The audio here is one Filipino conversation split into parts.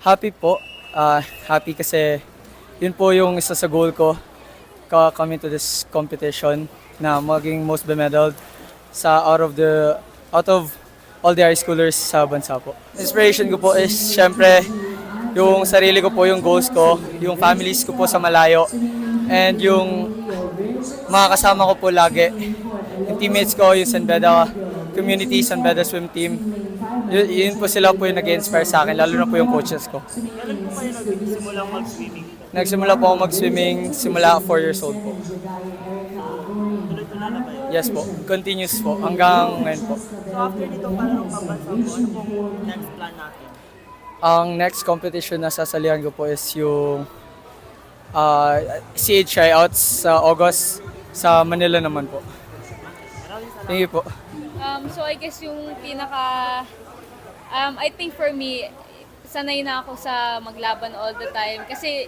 Happy po. Happy kasi yun po yung isa sa goal ko coming to this competition na maging most medaled sa out of all the high schoolers sa bansa po. Inspiration ko po is syempre yung sarili ko po, yung goals ko, yung families ko po sa malayo, and yung mga kasama ko po lagi. Yung teammates ko, yung San Beda community, San Beda swim team. Yun po sila po yung nag-inspire sa akin, lalo na po yung coaches ko. Kailan po kayo nagsimulang mag-swimming? Nagsimula po ako mag-swimming simula 4 years old po. Tuloy-tuloy na ba yun? Yes po, continuous po hanggang ngayon po. So after nito, parang pambansa po, ano pong next plan natin? Ang next competition na sasalihan ko po is yung CA tryouts sa August sa Manila naman po. Maraming salamat. Thank you po. So I guess yung I think for me, sanay na ako sa maglaban all the time. Kasi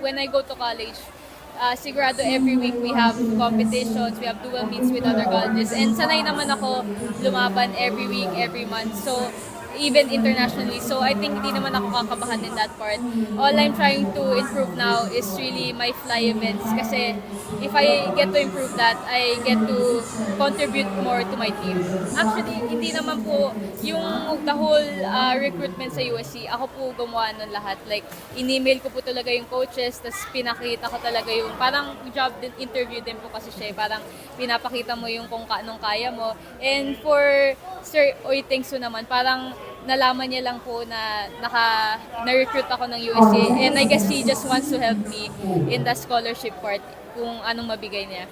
when I go to college, sigurado every week we have competitions, we have dual meets with other colleges. And sanay naman ako lumaban every week, every month. So even internationally. So I think hindi naman ako kakabahan in that part. All I'm trying to improve now is really my fly events kasi if I get to improve that, I get to contribute more to my team. Actually, hindi naman po yung the whole recruitment sa USC, ako po gumawa nun lahat. Like, in-email ko po talaga yung coaches, tapos pinakita ko talaga yung parang job din, interview din po kasi siya. Parang pinapakita mo yung kung anong kaya mo. And for Sir Oy-Tengsu naman, parang nalaman niya lang po na na-recruit ako ng USC, and I guess he just wants to help me in the scholarship part kung anong mabigay niya.